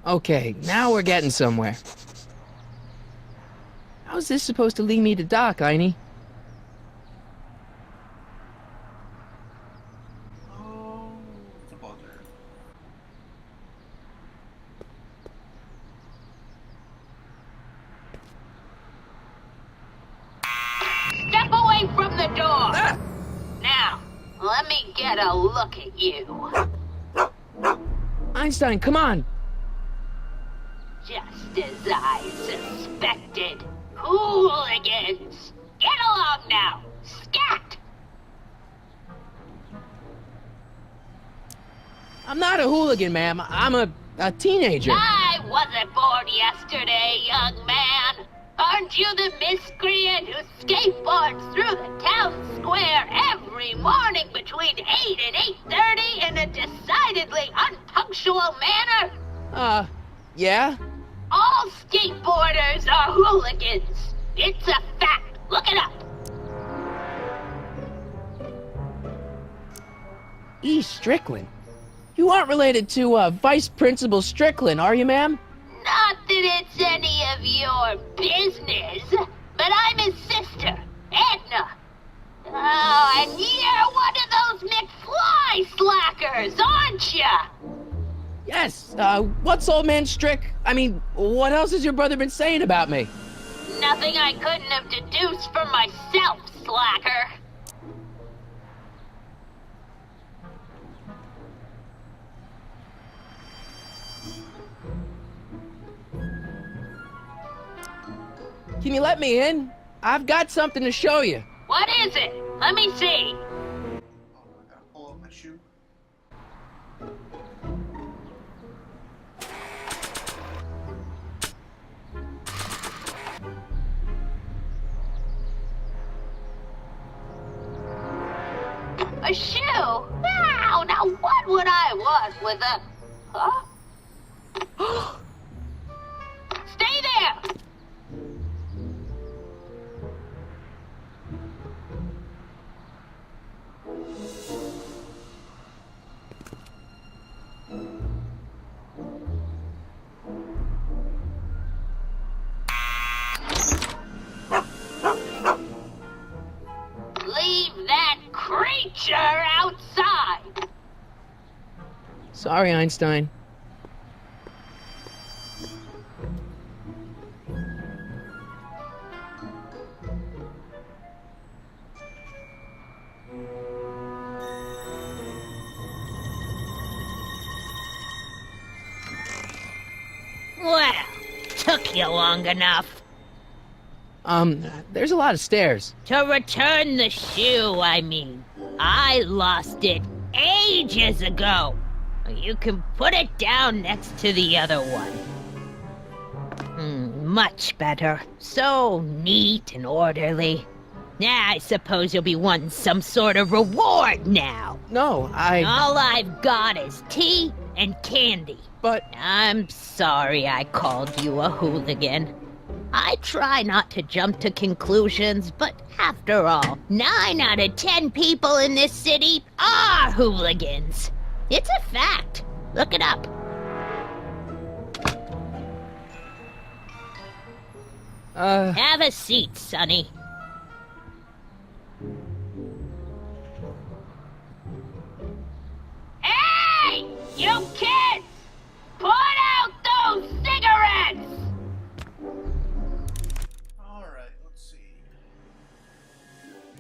Okay, now we're getting somewhere. How's this supposed to lead me to Doc, Einie? Oh, it's a buzzer. Step away from the door! Ah! Now, let me get a look at you. Einstein, come on! Just as I suspected. Hooligans! Get along now! Scat! I'm not a hooligan, ma'am. I'm a teenager. I wasn't born yesterday, young man. Aren't you the miscreant who skateboards through the town square every morning between 8 and 8:30 in a decidedly unpunctual manner? Yeah? All skateboarders are hooligans. It's a fact. Look it up. E. Strickland. You aren't related to, Vice Principal Strickland, are you, ma'am? Not that it's any of your business, but I'm his sister, Edna. Oh, and you're one of those McFly slackers, aren't ya? Yes, what's old man what else has your brother been saying about me? Nothing I couldn't have deduced for myself, slacker. Can you let me in? I've got something to show you. What is it? Let me see. Oh, I gotta pull up my shoe. A shoe? Now what would I want with a... Huh? Stay there! Leave that creature outside! Sorry, Einstein. Well, took you long enough. There's a lot of stairs. To return the shoe, I mean. I lost it ages ago. You can put it down next to the other one. Much better. So neat and orderly. I suppose you'll be wanting some sort of reward now. No, All I've got is tea and candy. But... I'm sorry I called you a hooligan. I try not to jump to conclusions, but after all, 9 out of 10 people in this city are hooligans. It's a fact. Look it up. Have a seat, Sonny. Hey! You kids! Put out those cigarettes! Alright, let's see.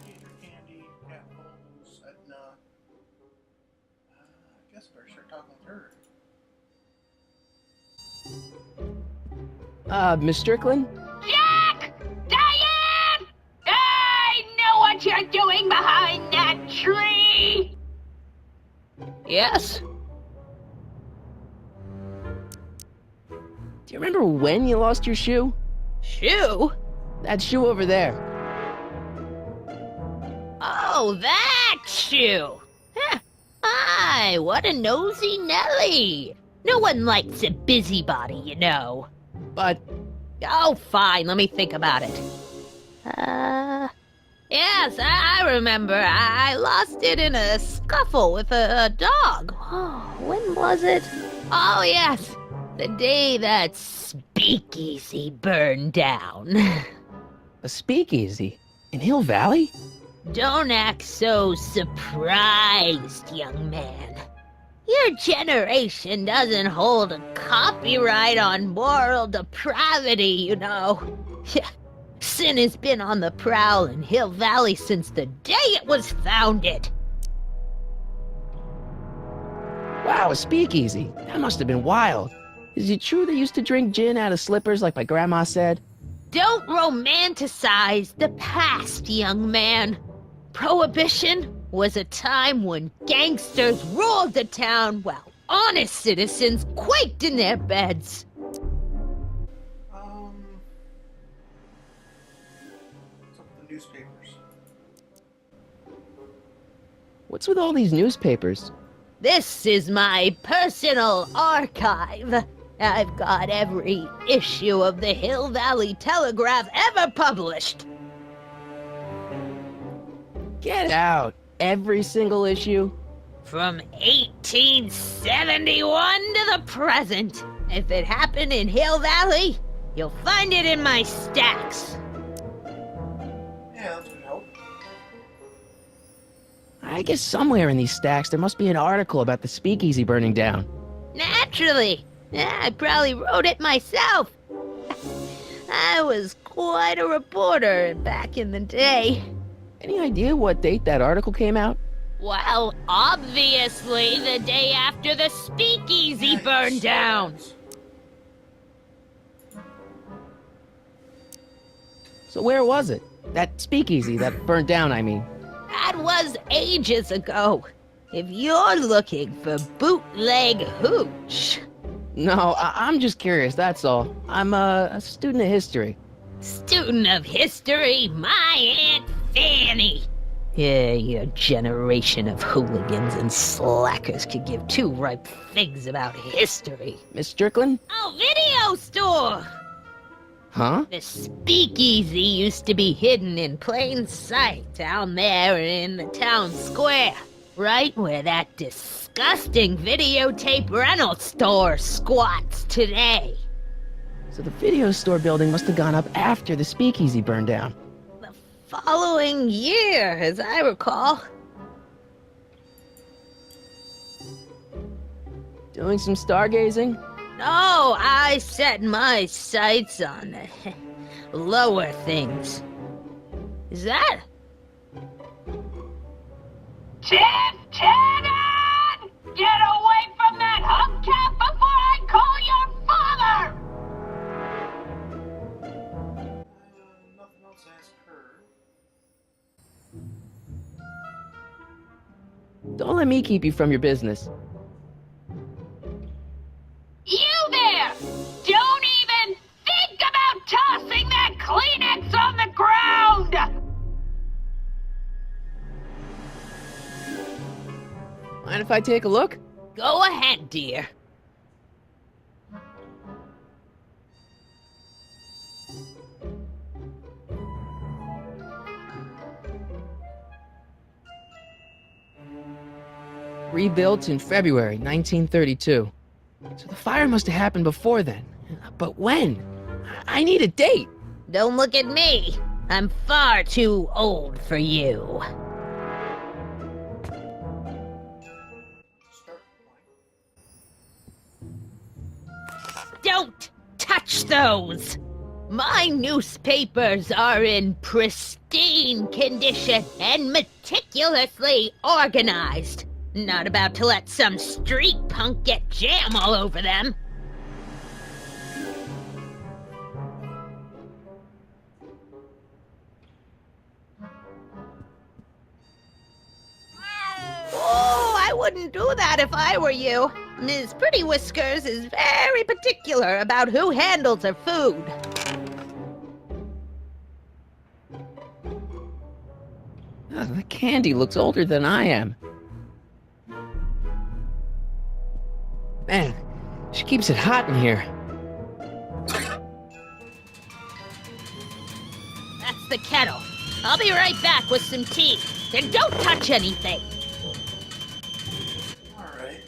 Gator Candy, Cat Holes, Edna. I guess I better start talking with her. Miss Strickland? Jack! Diane! I know what you're doing behind that tree! Yes? Do you remember when you lost your shoe? Shoe? That shoe over there. Oh, that shoe! Huh. Aye, what a nosy Nelly! No one likes a busybody, you know. But... Oh, fine, let me think about it. Yes, I remember. I lost it in a scuffle with a dog. Oh, when was it? Oh, yes. The day that speakeasy burned down. A speakeasy? In Hill Valley? Don't act so surprised, young man. Your generation doesn't hold a copyright on moral depravity, you know. Sin has been on the prowl in Hill Valley since the day it was founded. Wow, a speakeasy. That must have been wild. Is it true they used to drink gin out of slippers like my grandma said? Don't romanticize the past, young man. Prohibition was a time when gangsters ruled the town while honest citizens quaked in their beds. What's up with the newspapers? What's with all these newspapers? This is my personal archive. I've got every issue of the Hill Valley Telegraph ever published. Get out. Every single issue? From 1871 to the present. If it happened in Hill Valley, you'll find it in my stacks. Yeah, that would help. I guess somewhere in these stacks there must be an article about the speakeasy burning down. Naturally. I probably wrote it myself. I was quite a reporter back in the day. Any idea what date that article came out? Well, obviously the day after the speakeasy burned down. So where was it? That speakeasy that burned down, I mean. That was ages ago. If you're looking for bootleg hooch. No, I'm just curious, that's all. I'm a student of history. Student of history, my Aunt Fanny. Yeah, your generation of hooligans and slackers could give two ripe figs about history. Miss Strickland? Oh, video store! Huh? The speakeasy used to be hidden in plain sight down there in the town square. Right where that disgusting videotape rental store squats today. So the video store building must have gone up after the speakeasy burned down. The following year, as I recall. Doing some stargazing? No, I set my sights on the lower things. Is that? Lieutenant! Get away from that hubcap before I call your father! Nothing else has occurred. Don't let me keep you from your business. You there! Don't even think about tossing that Kleenex on the ground! Mind if I take a look? Go ahead, dear. Rebuilt in February 1932. So the fire must have happened before then. But when? I need a date. Don't look at me. I'm far too old for you. Start line. Don't touch those! My newspapers are in pristine condition and meticulously organized. Not about to let some street punk get jam all over them. Oh, I wouldn't do that if I were you. Ms. Pretty Whiskers is very particular about who handles her food. Oh, the candy looks older than I am. Man, she keeps it hot in here. That's the kettle. I'll be right back with some tea. And don't touch anything. Alright.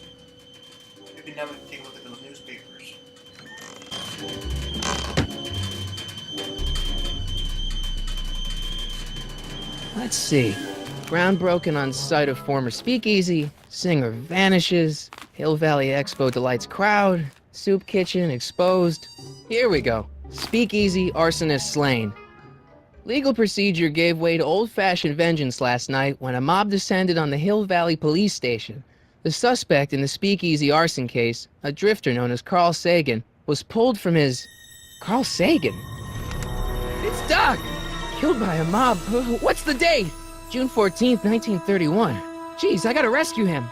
Maybe now we can take a look at those newspapers. Let's see. Ground broken on site of former speakeasy. Singer vanishes. Hill Valley Expo delights crowd. Soup kitchen exposed. Here we go. Speakeasy arsonist slain. Legal procedure gave way to old-fashioned vengeance last night when a mob descended on the Hill Valley police station. The suspect in the speakeasy arson case, a drifter known as Carl Sagan, was pulled from his... Carl Sagan? It's Doc! Killed by a mob. What's the date? June 14th, 1931. Jeez, I gotta rescue him.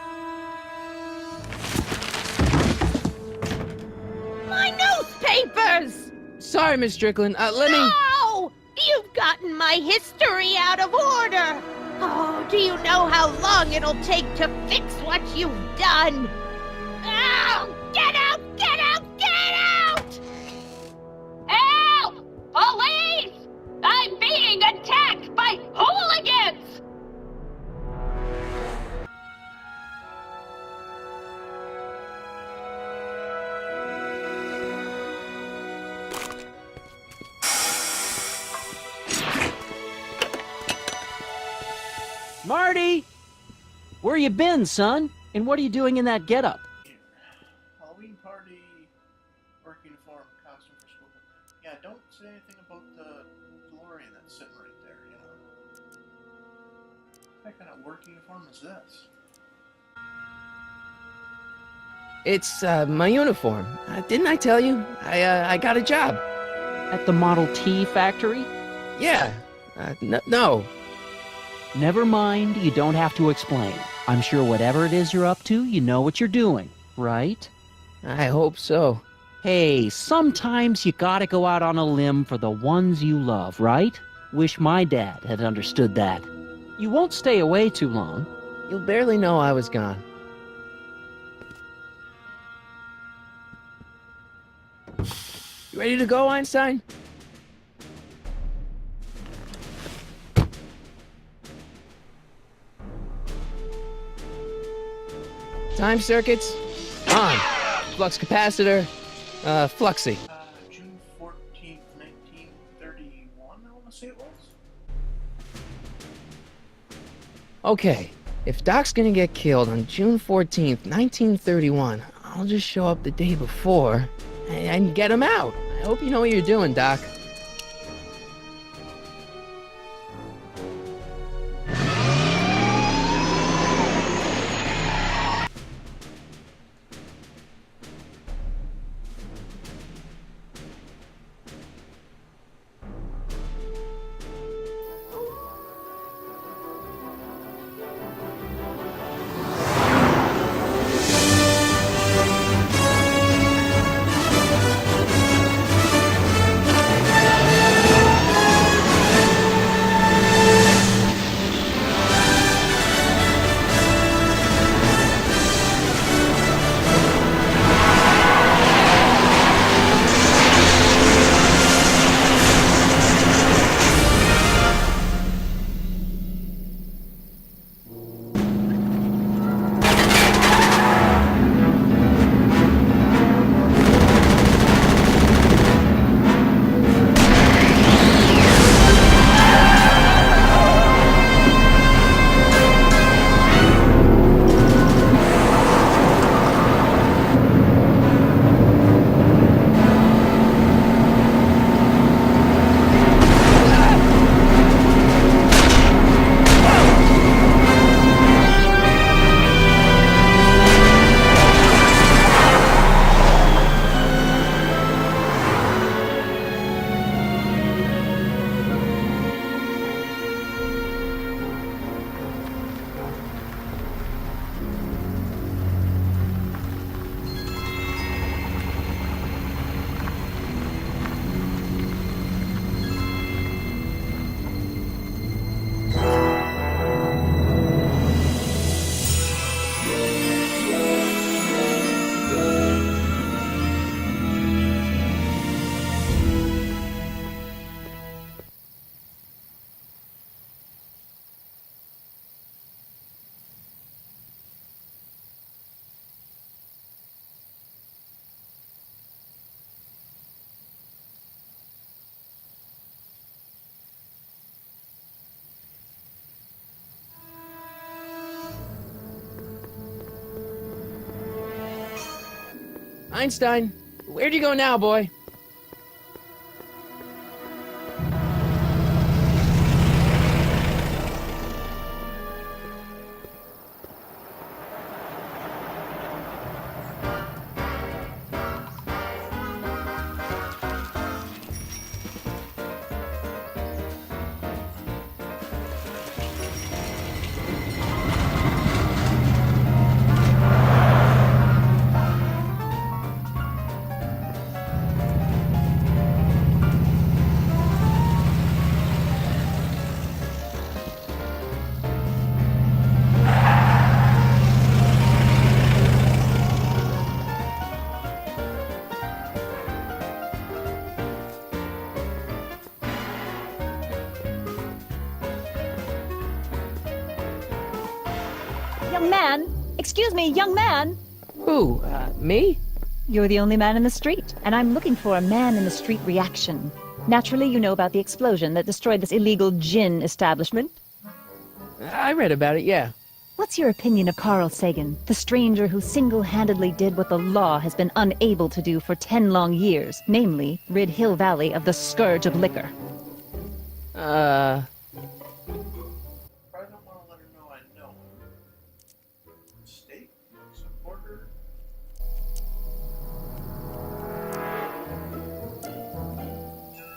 My newspapers! Sorry, Miss Strickland. Let me... No! You've gotten my history out of order! Oh, do you know how long it'll take to fix what you've done? Oh, get out! Get out! Get out! Help! Police! I'm being attacked by hooligans! Marty! Where you been, son? And what are you doing in that getup? Halloween party, work uniform, costume for school. Yeah, don't say anything about the DeLorean that's sitting right there, you know. What kind of work uniform is this? It's, my uniform. Didn't I tell you? I got a job. At the Model T factory? Yeah. No. Never mind, you don't have to explain. I'm sure whatever it is you're up to, you know what you're doing, right? I hope so. Hey, sometimes you gotta go out on a limb for the ones you love, right? Wish my dad had understood that. You won't stay away too long. You'll barely know I was gone. You ready to go, Einstein? Time circuits on. Flux capacitor, fluxy. June 14th, 1931, I want to say it was. Okay, if Doc's gonna get killed on June 14th, 1931, I'll just show up the day before and get him out. I hope you know what you're doing, Doc. Einstein, where'd you go now, boy? Young man! Excuse me, young man! Who, me? You're the only man in the street, and I'm looking for a man-in-the-street reaction. Naturally, you know about the explosion that destroyed this illegal gin establishment. I read about it, yeah. What's your opinion of Carl Sagan, the stranger who single-handedly did what the law has been unable to do for 10 long years, namely, rid Hill Valley of the scourge of liquor? Probably don't want to let her know I know. State? Supporter?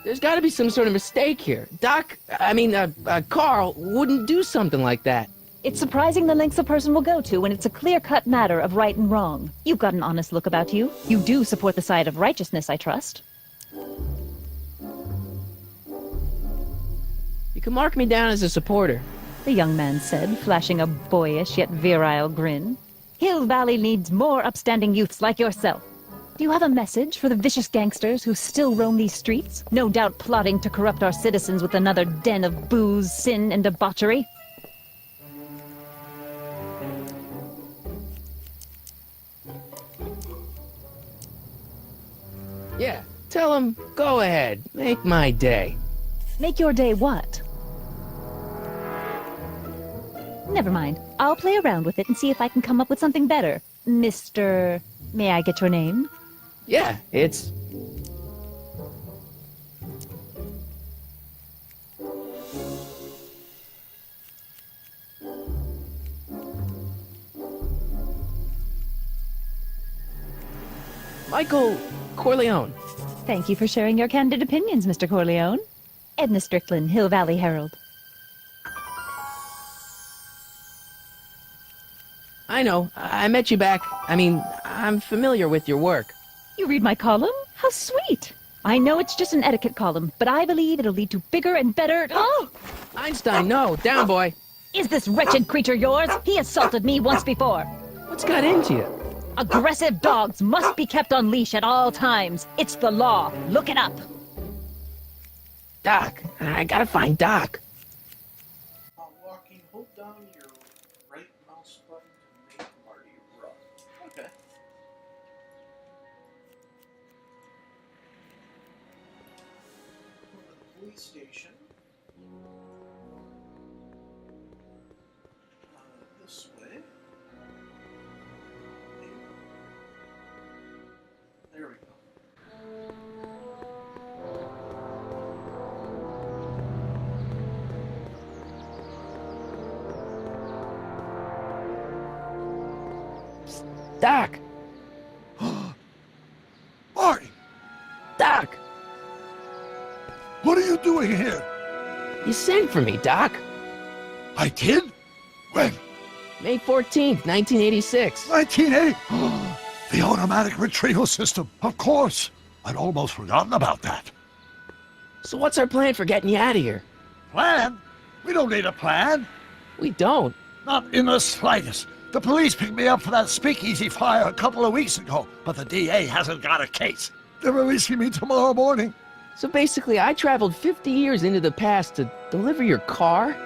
There's gotta be some sort of mistake here. Carl wouldn't do something like that. It's surprising the lengths a person will go to when it's a clear-cut matter of right and wrong. You've got an honest look about you. You do support the side of righteousness, I trust. You can mark me down as a supporter. The young man said, flashing a boyish yet virile grin. Hill Valley needs more upstanding youths like yourself. Do you have a message for the vicious gangsters who still roam these streets, no doubt plotting to corrupt our citizens with another den of booze, sin, and debauchery? Yeah, tell him, go ahead, make my day. Make your day what? Never mind. I'll play around with it and see if I can come up with something better. Mr. May I get your name? Yeah, it's... Michael Corleone. Thank you for sharing your candid opinions, Mr. Corleone. Edna Strickland, Hill Valley Herald. I know, I met you back. I'm familiar with your work. You read my column? How sweet! I know it's just an etiquette column, but I believe it'll lead to bigger and better... Oh! Einstein, no, down, boy. Is this wretched creature yours? He assaulted me once before. What's got into you? Aggressive dogs must be kept on leash at all times. It's the law. Look it up. Doc, I gotta find Doc. While walking, hold down your right mouse button to make Marty run. Okay. Go to the police station. This way. There we go. Doc! Marty, Doc! what are you doing here? You sent for me, Doc. I did? When? May 14th, 1986. 1980? The automatic retrieval system. Of course. I'd almost forgotten about that. So what's our plan for getting you out of here? Plan? We don't need a plan. We don't. Not in the slightest. The police picked me up for that speakeasy fire a couple of weeks ago, but the DA hasn't got a case. They're releasing me tomorrow morning. So basically, I traveled 50 years into the past to deliver your car?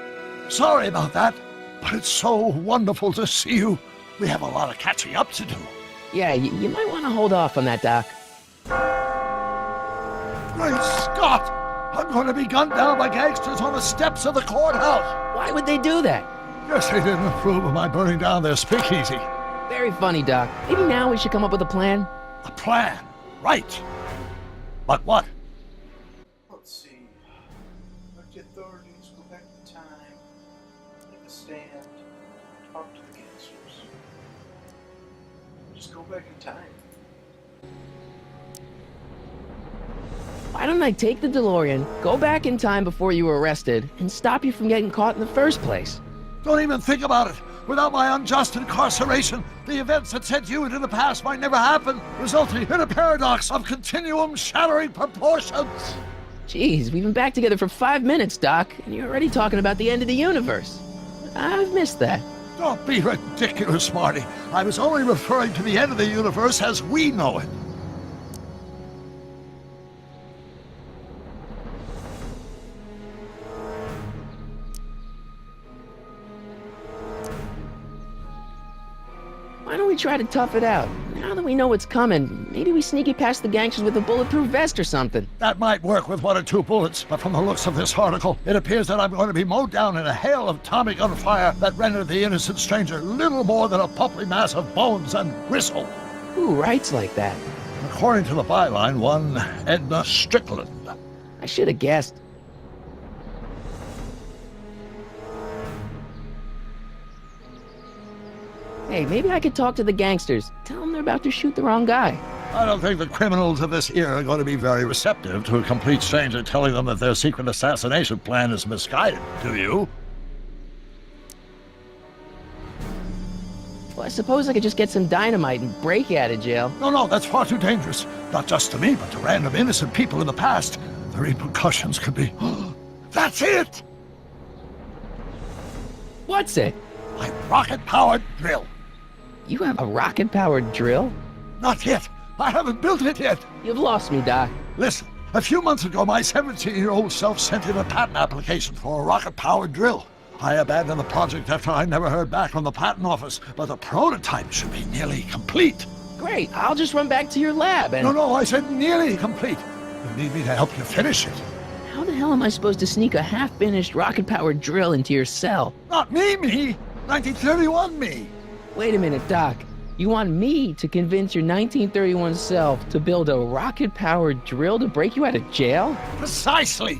Sorry about that, but it's so wonderful to see you. We have a lot of catching up to do. Yeah, you might want to hold off on that, Doc. Great Scott! I'm going to be gunned down by gangsters on the steps of the courthouse. Why would they do that? Guess they didn't approve of my burning down their speakeasy. Very funny, Doc. Maybe now we should come up with a plan. A plan. Right. But what? Let's see. Let the authorities go back in time, make a stand, talk to the gangsters. Just go back in time. Why don't I take the DeLorean, go back in time before you were arrested, and stop you from getting caught in the first place? Don't even think about it. Without my unjust incarceration, the events that sent you into the past might never happen, resulting in a paradox of continuum-shattering proportions. Jeez, we've been back together for 5 minutes, Doc, and you're already talking about the end of the universe. I've missed that. Don't be ridiculous, Marty. I was only referring to the end of the universe as we know it. Why don't we try to tough it out? Now that we know what's coming, maybe we sneak it past the gangsters with a bulletproof vest or something. That might work with 1 or 2 bullets, but from the looks of this article, it appears that I'm going to be mowed down in a hail of Tommy gun fire that rendered the innocent stranger little more than a pulpy mass of bones and gristle. Who writes like that? According to the byline, one Edna Strickland. I should have guessed. Hey, maybe I could talk to the gangsters. Tell them they're about to shoot the wrong guy. I don't think the criminals of this era are going to be very receptive to a complete stranger telling them that their secret assassination plan is misguided, do you? Well, I suppose I could just get some dynamite and break you out of jail. No, that's far too dangerous. Not just to me, but to random innocent people in the past. The repercussions could be... That's it! What's it? My rocket-powered drill. You have a rocket-powered drill? Not yet. I haven't built it yet. You've lost me, Doc. Listen, a few months ago, my 17-year-old self sent in a patent application for a rocket-powered drill. I abandoned the project after I never heard back from the patent office, but the prototype should be nearly complete. Great, I'll just run back to your lab and... No, I said nearly complete. You need me to help you finish it. How the hell am I supposed to sneak a half-finished rocket-powered drill into your cell? Not me! 1931 me! Wait a minute, Doc. You want me to convince your 1931 self to build a rocket-powered drill to break you out of jail? Precisely!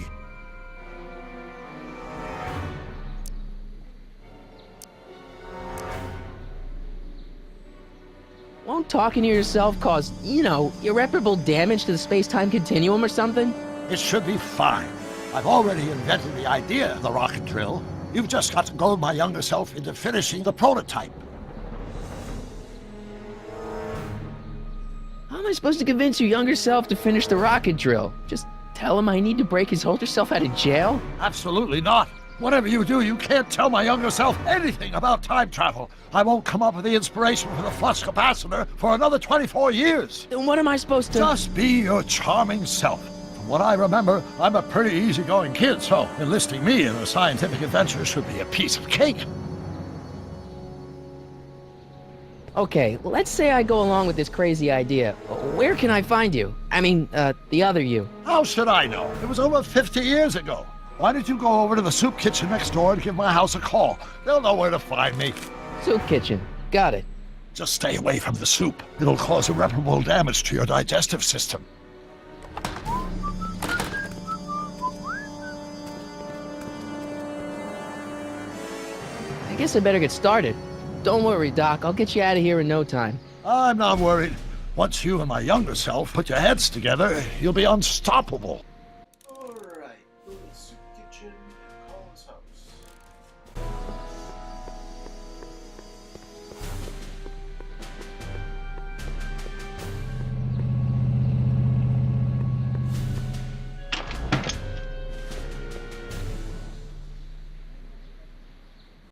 Won't talking to yourself cause, irreparable damage to the space-time continuum or something? It should be fine. I've already invented the idea of the rocket drill. You've just got to goad my younger self into finishing the prototype. How am I supposed to convince your younger self to finish the rocket drill? Just tell him I need to break his older self out of jail? Absolutely not. Whatever you do, you can't tell my younger self anything about time travel. I won't come up with the inspiration for the flux capacitor for another 24 years. Then what am I supposed to... Just be your charming self. From what I remember, I'm a pretty easygoing kid, so enlisting me in a scientific adventure should be a piece of cake. Okay, let's say I go along with this crazy idea. Where can I find you? I mean, the other you. How should I know? It was over 50 years ago. Why don't you go over to the soup kitchen next door and give my house a call? They'll know where to find me. Soup kitchen. Got it. Just stay away from the soup. It'll cause irreparable damage to your digestive system. I guess I better get started. Don't worry, Doc. I'll get you out of here in no time. I'm not worried. Once you and my younger self put your heads together, you'll be unstoppable.